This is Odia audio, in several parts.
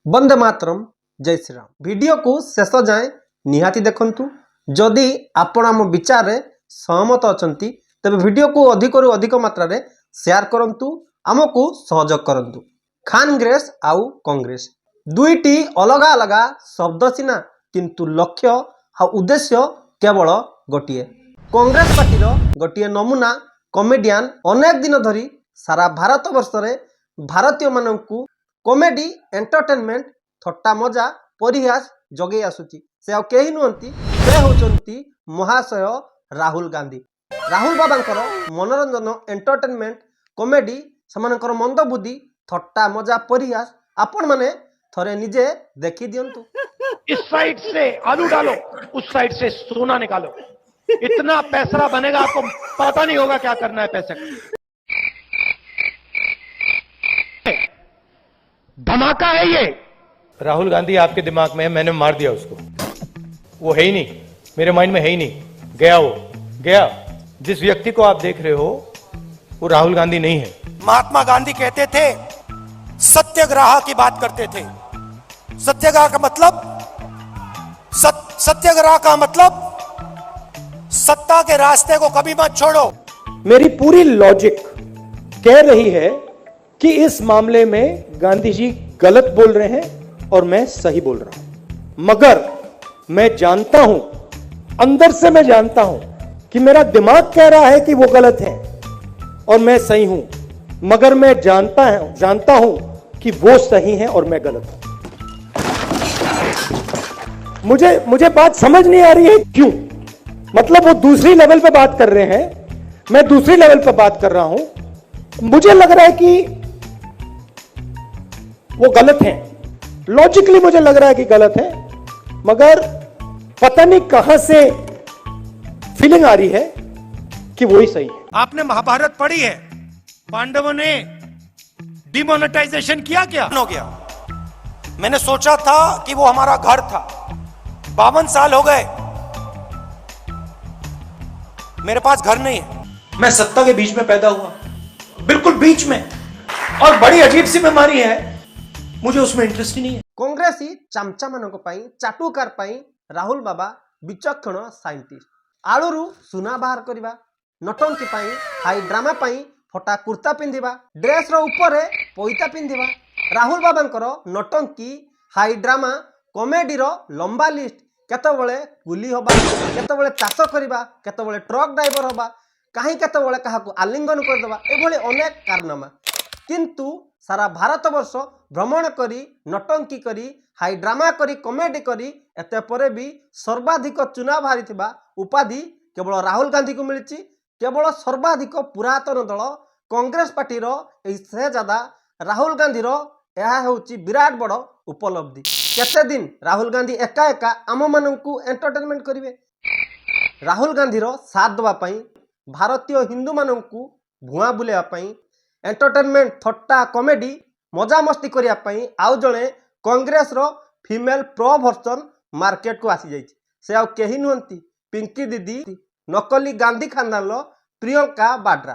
वंदे मातरम। जय श्री राम। वीडियो को शेष जाए निहाती देखंतु। जदि आपण आम विचार रे सहमत अछंती तबे वीडियो को अधिक रु अधिक मात्रा रे शेयर करंतु, आमको सहयोग करंतु। खानग्रेस आउ कांग्रेस दुईटी अलग अलग शब्द सिना, किंतु लक्ष्य आ उद्देश्य केवल गोटे। कांग्रेस पार्टी गोटे नमूना कमेडियन अनेक दिन धरी सारा भारत वर्ष रे भारतीय मानकू कॉमेडी एंटरटेनमेंट थट्टा मजा परिहास जगे आसुची। से आ केही नुहंती, से होचंती महाशय राहुल गांधी। राहुल बाबांकर मनोरंजन एंटरटेनमेंट कॉमेडी समानकर मंद बुद्धि थट्टा मजा परिहास आपण माने थरे निजे देखी दियंतु। इस साइड से आलू डालो, उस साइड से सोना निकालो, इतना पैसा बनेगा आपको पता नहीं होगा क्या करना है पैसे का। धमाका है ये। राहुल गांधी आपके दिमाग में है, मैंने मार दिया उसको। वो है ही नहीं, मेरे माइंड में है ही नहीं, गया वो गया। जिस व्यक्ति को आप देख रहे हो वो राहुल गांधी नहीं है। महात्मा गांधी कहते थे सत्याग्रह की बात करते थे। सत्याग्रह का मतलब सत्याग्रह का मतलब सत्ता के रास्ते को कभी मत छोड़ो। मेरी पूरी लॉजिक कह रही है कि इस मामले में गांधी जी गलत बोल रहे हैं और मैं सही बोल रहा हूं। मगर मैं जानता हूं, अंदर से मैं जानता हूं कि मेरा दिमाग कह रहा है कि वो गलत है और मैं सही हूं। मगर मैं जानता हूं कि वो सही है और मैं गलत हूं। मुझे बात समझ नहीं आ रही है क्यों। मतलब वो दूसरी लेवल पे बात कर रहे हैं, मैं दूसरी लेवल पे बात कर रहा हूं। मुझे लग रहा है कि वो गलत हैं। लॉजिकली मुझे लग रहा है कि गलत है, मगर पता नहीं कहां से फीलिंग आ रही है कि वो ही सही है। आपने महाभारत पढ़ी है? पांडवों ने डिमोनेटाइजेशन किया, क्या हो गया? मैंने सोचा था कि वो हमारा घर था। 52 साल हो गए, मेरे पास घर नहीं है। मैं सत्ता के बीच में पैदा हुआ, बिल्कुल बीच में, और बड़ी अजीब सी बीमारी है, मुझे उसमें इंटरेस्ट ही नहीं है। कांग्रेसी चामचा मानक पाई चाटुकार पाई राहुल बाबा विचक्षण साइंटिस्ट। आलू सुना बाहर करवा, नटंकी पाई हाई ड्रामा पाई फटा कुर्ता पिंधिबा, ड्रेस रो ऊपर पैता पिंधिबा। राहुल बाबांकर नटंकी हाई ड्रामा कॉमेडी रो लंबा लिस्ट। केतबेले कुली होबा, केतबेले चाष करवा, केतबेले ट्रक ड्राइवर होबा, कहीं केतबेले काहाकू आलिंगन करदेबा, एभली अनेक कारनामा। किंतु सारा भारत वर्ष भ्रमण करी नटंकी करी हाई ड्रामा करी कॉमेडी करी एते परे भी सर्वाधिक चुनाव हारी उपाधि केवल राहुल गांधी को मिली। केवल सर्वाधिक पुरातन दल कांग्रेस पार्टी से ज्यादा राहुल गांधी विराट बड़ उपलब्धि। केते दिन राहुल गांधी एका एका आम मानू एंटरटेनमेंट करेंगे। राहुल गांधी साथ देवाई भारतीय हिंदू मानू भुआ बुलाइवाई एंटरटेनमेंट थट्टा कॉमेडी मजा मस्ती करने आउ जड़े कांग्रेस रो फीमेल प्रो वर्सन मार्केट को आसी जाइए। से आउ केही नुहंती पिंकी दीदी, नकली गांधी खानदान रो प्रियंका बाड्रा।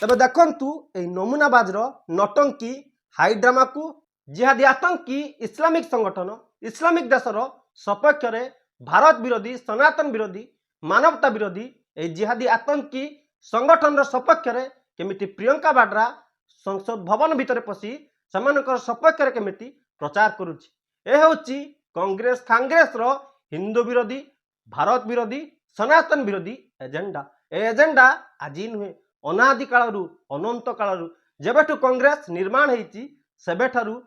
तबे देखंतु ए नमूनाबाज रो नटंकी हाई ड्रामा को जिहादी आतंकी इस्लामिक संगठन इस्लामिक देश रो सपक्ष रे भारत विरोधी सनातन विरोधी मानवता विरोधी ए जिहादी आतंकी संगठन रो सपक्ष रे केमिति प्रियंका बाड्रा संसद भवन भितर पशि सेमानकर सपक्ष रे केमिति प्रचार करुछि। ए होछि कांग्रेस खांग्रेस रो हिंदू विरोधी भारत विरोधी सनातन विरोधी एजेंडा। ए एजेंडा आज नुहे, अनादि कालरू अनंत कालरू जेबेठु कांग्रेस निर्माण होइछि सेबेठारू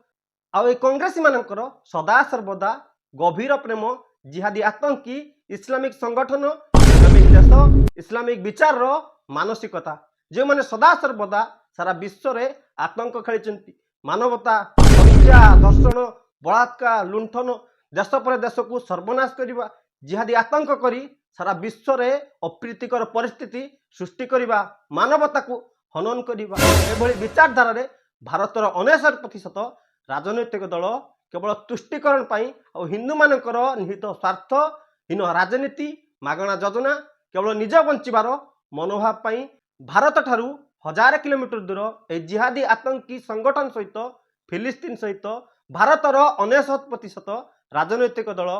आ ए कांग्रेसी मानकर सदा सर्वदा गभीर प्रेम जिहादी आतंकी इस्लामिक संगठन इस्लामिक देश इस्लामिक विचार रो मानसिकता, जो मैंने सदा सर्वदा सारा विश्व रे आतंक खेली मानवता हत्या दर्शन बलात्कार लुंठन देश पर देश को सर्वनाश करवा जिहादी आतंक करी सारा विश्व रे अप्रीतिकर परिस्थिति सृष्टि करवा मानवता को हनन करवा एभली विचारधारा रे भारतर 69% राजनैतिक दल केवल तुष्टिकरण पाई और हिंदू मानकर निहित स्वार्थहीन राजनीति मागणा योजना केवल निज बंचार मनोभाव पाई भारत ठारू 1000 किलोमीटर दूर ए जिहादी आतंकी संगठन सहित फिलिस्तीन सहित ଭାରତର 99% ରାଜନୈତିକ ଦଳ,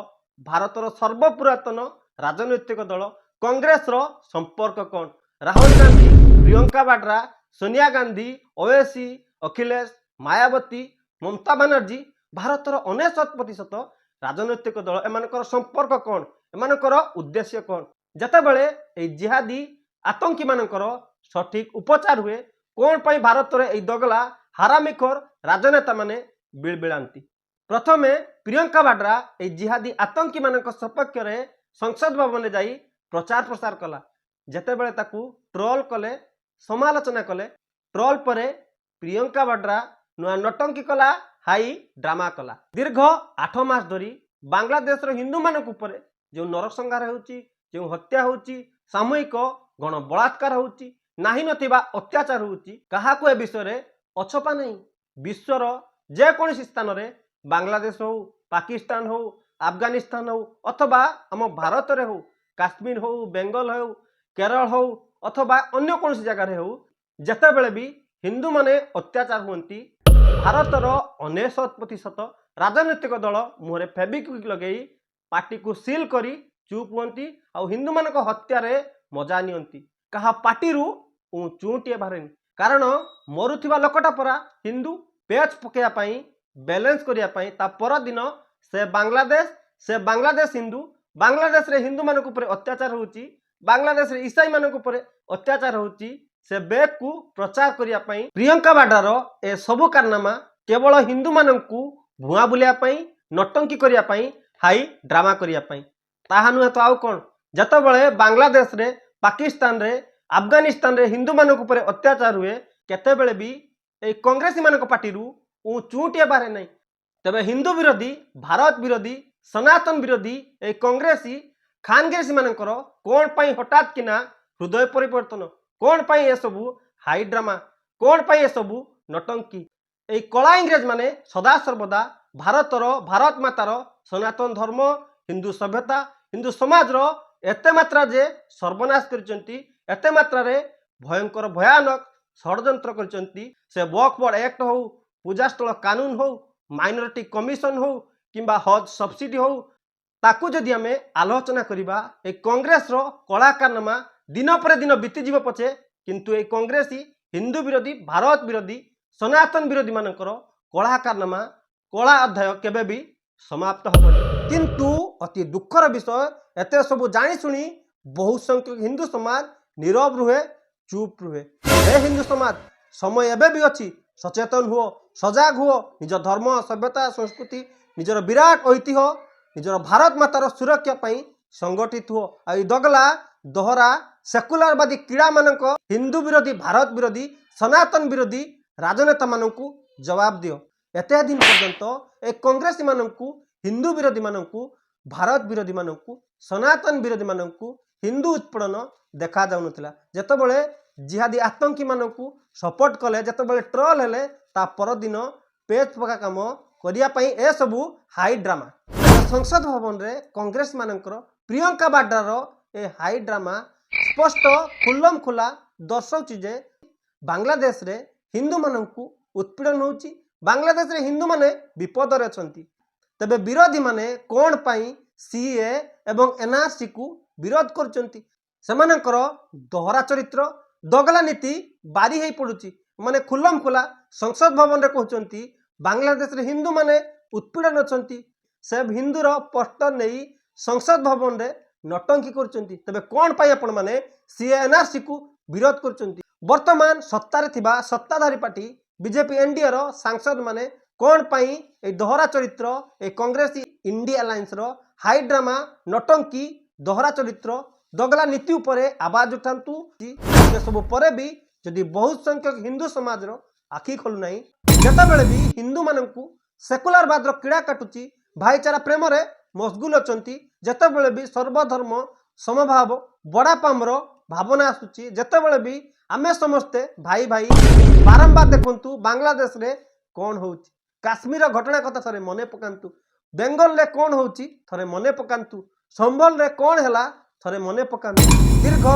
ଭାରତର ସର୍ବପୁରାତନ ରାଜନୈତିକ ଦଳ କଂଗ୍ରେସର ସମ୍ପର୍କ କ'ଣ? ରାହୁଲ ଗାନ୍ଧୀ, ପ୍ରିୟଙ୍କା ବାଡ୍ରା, ସୋନିଆ ଗାନ୍ଧୀ, ଓୱେସି, ଅଖିଲେଶ, ମାୟାବତୀ, ମମତା ବାନାର୍ଜୀ, ଭାରତର 99% ରାଜନୈତିକ ଦଳ ଏମାନଙ୍କର ସମ୍ପର୍କ କ'ଣ? ଏମାନଙ୍କର ଉଦ୍ଦେଶ୍ୟ କ'ଣ? ଯେତେବେଳେ এই ଜିହାଦୀ ଆତଙ୍କୀ ମାନଙ୍କର ସଠିକ ଉପଚାର ହୁଏ, କ'ଣ ପାଇଁ ଭାରତରେ এই ଦଗଲା ହାରାମିଖୋର ରାଜନେତା ମାନେ ବିଳବିଳାନ୍ତି? ପ୍ରଥମେ ପ୍ରିୟଙ୍କା ବାଡ୍ରା এই ଜିହାଦୀ ଆତଙ୍କୀ ମାନଙ୍କ ସପକ୍ଷରେ ସଂସଦ ଭବନରେ ଯାଇ ପ୍ରଚାର ପ୍ରସାର କଲା। ଯେତେବେଳେ ତାକୁ ଟ୍ରୋଲ କଲେ, ସମାଲୋଚନା କଲେ, ଟ୍ରୋଲ ପରେ ପ୍ରିୟଙ୍କା ବାଡ୍ରା ନୂଆ ନଟଙ୍କି କଲା, ହାଇ ଡ୍ରାମା କଲା। ଦୀର୍ଘ 8 ମାସ ଧରି ବାଂଲାଦେଶର ହିନ୍ଦୁମାନଙ୍କ ଉପରେ ଯେଉଁ ନରସଂହାର ହେଉଛି, ଯେଉଁ ହତ୍ୟା ହେଉଛି, ସାମୂହିକ ଗଣ ବଳାତ୍କାର ହେଉଛି, ନାହିଁ ନଥିବା ଅତ୍ୟାଚାର ହେଉଛି, କାହାକୁ ଏ ବିଷୟରେ ଅଛପା ନାହିଁ। ବିଶ୍ୱର ଯେକୌଣସି ସ୍ଥାନରେ ବାଂଲାଦେଶ ହଉ, ପାକିସ୍ତାନ ହଉ, ଆଫଗାନିସ୍ତାନ ହଉ ଅଥବା ଆମ ଭାରତରେ ହଉ, କାଶ୍ମୀର ହଉ, ବେଙ୍ଗଲ ହଉ, କେରଳ ହଉ ଅଥବା ଅନ୍ୟ କୌଣସି ଜାଗାରେ ହଉ, ଯେତେବେଳେ ବି ହିନ୍ଦୁମାନେ ଅତ୍ୟାଚାର ହୁଅନ୍ତି, ଭାରତର 99% ରାଜନୈତିକ ଦଳ ମୁହଁରେ ଫେବିକ୍ୱିକ୍ ଲଗେଇ ପାଟିକୁ ସିଲ୍ କରି ଚୁପ୍ ହୁଅନ୍ତି ଆଉ ହିନ୍ଦୁମାନଙ୍କ ହତ୍ୟାରେ ମଜା ନିଅନ୍ତି। କାହା ପାଟିରୁ ଚୁଁଟିଏ ବାହାରେନି, କାରଣ ମରୁଥିବା ଲୋକଟା ପରା ହିନ୍ଦୁ। ପେଚ୍ ପକାଇବା ପାଇଁ, ବାଲାନ୍ସ କରିବା ପାଇଁ ତା ପରଦିନ ସେ ବାଂଲାଦେଶ ହିନ୍ଦୁ, ବାଂଲାଦେଶରେ ହିନ୍ଦୁମାନଙ୍କ ଉପରେ ଅତ୍ୟାଚାର ହେଉଛି, ବାଂଲାଦେଶରେ ଇସାଇମାନଙ୍କ ଉପରେ ଅତ୍ୟାଚାର ହେଉଛି, ସେ ବେଗକୁ ପ୍ରଚାର କରିବା ପାଇଁ ପ୍ରିୟଙ୍କା ବାଡ୍ରାର ଏ ସବୁ କାରନାମା କେବଳ ହିନ୍ଦୁମାନଙ୍କୁ ଭୁଆଁ ବୁଲିବା ପାଇଁ, ନଟଙ୍କି କରିବା ପାଇଁ, ହାଇ ଡ୍ରାମା କରିବା ପାଇଁ। ତାହା ନୁହେଁ ତ ଆଉ କ'ଣ? ଯେତେବେଳେ ବାଂଲାଦେଶରେ, ପାକିସ୍ତାନରେ, ଆଫଗାନିସ୍ତାନରେ ହିନ୍ଦୁମାନଙ୍କ ଉପରେ ଅତ୍ୟାଚାର ହୁଏ, କେତେବେଳେ ବି এই କଂଗ୍ରେସୀମାନଙ୍କ ପାଟିରୁ ଚୁଁଟିଏ ବାହାରେ ନାହିଁ। ତେବେ ହିନ୍ଦୁ ବିରୋଧୀ, ଭାରତ ବିରୋଧୀ, ସନାତନ ବିରୋଧୀ এই କଂଗ୍ରେସୀ ଖାନଗିରିସୀ ମାନଙ୍କର କ'ଣ ପାଇଁ ହଠାତ୍ କିନା ହୃଦୟ ପରିବର୍ତ୍ତନ? କ'ଣ ପାଇଁ ଏସବୁ ହାଇ ଡ୍ରାମା? କ'ଣ ପାଇଁ ଏସବୁ ନଟଙ୍କି? এই କଳା ଇଂରେଜ ମାନେ ସଦାସର୍ବଦା ଭାରତ ମାତାର ସନାତନ ଧର୍ମ, ହିନ୍ଦୁ ସଭ୍ୟତା, ହିନ୍ଦୁ ସମାଜର ଏତେ ମାତ୍ରା ଯେ ସର୍ବନାଶ କରିଛନ୍ତି, ଏତେ ମାତ୍ରାରେ ଭୟଙ୍କର ଭୟାନକ ଷଡ଼ଯନ୍ତ୍ର କରିଛନ୍ତି, ସେ ୱକ୍ଫ ବୋର୍ଡ ଆକ୍ଟ ହଉ, ପୂଜାସ୍ଥଳ କାନୁନ ହଉ, ମାଇନରିଟି କମିଶନ ହଉ କିମ୍ବା ହଜ୍ ସବସିଡି ହଉ, ତାକୁ ଯଦି ଆମେ ଆଲୋଚନା କରିବା, এই କଂଗ୍ରେସର କଳା କାରନାମା ଦିନ ପରେ ଦିନ ବିତିଯିବ ପଛେ, କିନ୍ତୁ এই କଂଗ୍ରେସୀ ହିନ୍ଦୁ ବିରୋଧୀ, ଭାରତ ବିରୋଧୀ, ସନାତନ ବିରୋଧୀ ମାନଙ୍କର କଳା କାରନାମା, କଳା ଅଧ୍ୟାୟ କେବେ ବି ସମାପ୍ତ ହେବନି। କିନ୍ତୁ ଅତି ଦୁଃଖର ବିଷୟ, ଏତେ ସବୁ ଜାଣିଶୁଣି ବହୁ ସଂଖ୍ୟକ ହିନ୍ଦୁ ସମାଜ ନୀରବ ରୁହେ, ଚୁପ୍ ରୁହେ। ହେ ହିନ୍ଦୁ ସମାଜ, ସମୟ ଏବେ ବି ଅଛି, ସଚେତନ ହୁଅ, ସଜାଗ ହୁଅ, ନିଜ ଧର୍ମ, ସଭ୍ୟତା, ସଂସ୍କୃତି, ନିଜର ବିରାଟ ଐତିହ୍ୟ, ନିଜର ଭାରତ ମାତାର ସୁରକ୍ଷା ପାଇଁ ସଂଗଠିତ ହୁଅ। ଆଉ এই ଦଗଲା ଦହରା ସେକୁଲାରବାଦୀ କିଡ଼ାମାନଙ୍କ, ହିନ୍ଦୁ ବିରୋଧୀ, ଭାରତ ବିରୋଧୀ, ସନାତନ ବିରୋଧୀ ରାଜନେତା ମାନଙ୍କୁ ଜବାବ ଦିଅ। ଏତେ ଦିନ ପର୍ଯ୍ୟନ୍ତ এই କଂଗ୍ରେସୀ ମାନଙ୍କୁ, ହିନ୍ଦୁ ବିରୋଧୀ ମାନଙ୍କୁ, ଭାରତ ବିରୋଧୀ ମାନଙ୍କୁ, ସନାତନ ବିରୋଧୀ ମାନଙ୍କୁ ହିନ୍ଦୁ ଉତ୍ପୀଡ଼ନ ଦେଖାଯାଉନଥିଲା। ଯେତେବେଳେ ଜିହାଦୀ ଆତଙ୍କୀ ମାନଙ୍କୁ ସପୋର୍ଟ କଲେ, ଯେତେବେଳେ ଟ୍ରୋଲ ହେଲେ, ତା ପରଦିନ ପେଚ୍ ପକା କାମ କରିବା ପାଇଁ ଏସବୁ ହାଇ ଡ୍ରାମା। ସଂସଦ ଭବନରେ କଂଗ୍ରେସ ମାନଙ୍କର ପ୍ରିୟଙ୍କା ବାଡ୍ରାର ଏ ହାଇ ଡ୍ରାମା ସ୍ପଷ୍ଟ ଖୁଲ୍ଲମ ଖୋଲା ଦର୍ଶାଉଛି ଯେ ବାଂଲାଦେଶରେ ହିନ୍ଦୁମାନଙ୍କୁ ଉତ୍ପୀଡ଼ନ ହେଉଛି, ବାଂଲାଦେଶରେ ହିନ୍ଦୁମାନେ ବିପଦରେ ଅଛନ୍ତି। ତେବେ ବିରୋଧୀମାନେ କ'ଣ ପାଇଁ ସିଏ ଏବଂ ଏନ୍ଆର୍ସିକୁ ବିରୋଧ କରୁଛନ୍ତି? ସେମାନଙ୍କର ଦହରା ଚରିତ୍ର, ଦଗଲା ନୀତି ବାରି ହେଇ ପଡ଼ୁଛି। ମାନେ ଖୁଲ୍ଲମ ଖୋଲା ସଂସଦ ଭବନରେ କହୁଛନ୍ତି ବାଂଲାଦେଶରେ ହିନ୍ଦୁମାନେ ଉତ୍ପୀଡ଼ନ ଅଛନ୍ତି। ସେ ହିନ୍ଦୁର ପୋଷ୍ଟର ନେଇ ସଂସଦ ଭବନରେ ନଟଙ୍କି କରୁଛନ୍ତି। ତେବେ କ'ଣ ପାଇଁ ଆପଣମାନେ ସିଏ ଏନ୍ଆର୍ସିକୁ ବିରୋଧ କରୁଛନ୍ତି? ବର୍ତ୍ତମାନ ସତ୍ତାରେ ଥିବା ସତ୍ତାଧାରୀ ପାର୍ଟି ବିଜେପି ଏନ୍ଡିଏର ସାଂସଦମାନେ କ'ଣ ପାଇଁ এই ଦହରା ଚରିତ୍ର, এই କଂଗ୍ରେସୀ ଇଣ୍ଡିଆ ଆଲାଏନ୍ସର ହାଇ ଡ୍ରାମା, ନଟଙ୍କି, ଦହରା ଚରିତ୍ର, ଦଗଲା ନୀତି ଉପରେ ଆବାଜ ଉଠାନ୍ତୁ। ସେସବୁ ପରେ ବି ଯଦି ବହୁତ ସଂଖ୍ୟକ ହିନ୍ଦୁ ସମାଜର ଆଖି ଖୋଲୁନାହିଁ, ଯେତେବେଳେ ବି ହିନ୍ଦୁମାନଙ୍କୁ ସେକୁଲାରବାଦର କିଡ଼ା କାଟୁଛି, ଭାଇଚାରା ପ୍ରେମରେ ମସଗୁଲ ଅଛନ୍ତି, ଯେତେବେଳେ ବି ସର୍ବଧର୍ମ ସମଭାବ ବଡ଼ାପାମର ଭାବନା ଆସୁଛି, ଯେତେବେଳେ ବି ଆମେ ସମସ୍ତେ ଭାଇ ଭାଇ, ବାରମ୍ବାର ଦେଖନ୍ତୁ ବାଂଲାଦେଶରେ କ'ଣ ହେଉଛି, କାଶ୍ମୀର ଘଟଣା କଥା ଥରେ ମନେ ପକାନ୍ତୁ, ବେଙ୍ଗଲରେ କ'ଣ ହେଉଛି ଥରେ ମନେ ପକାନ୍ତୁ, ସମ୍ବଲରେ କ'ଣ ହେଲା ଥରେ ମନେ ପକାନ୍ତୁ। ଦୀର୍ଘ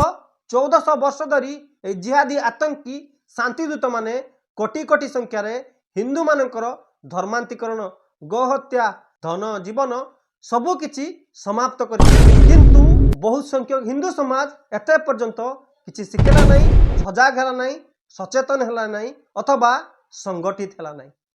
1400 ବର୍ଷ ଧରି এই ଜିହାଦୀ ଆତଙ୍କୀ ଶାନ୍ତିଦୂତ ମାନେ କୋଟି କୋଟି ସଂଖ୍ୟାରେ ହିନ୍ଦୁମାନଙ୍କର ଧର୍ମାନ୍ତୀକରଣ, गोहत्या धन जीवन सबु किछि समाप्त कर किंतु बहुत संख्यक हिंदू समाज एते पर्यंत किछि शिखेला नहीं, सजाग हला नहीं, सचेतन हला नहीं अथवा संगठित हला नहीं।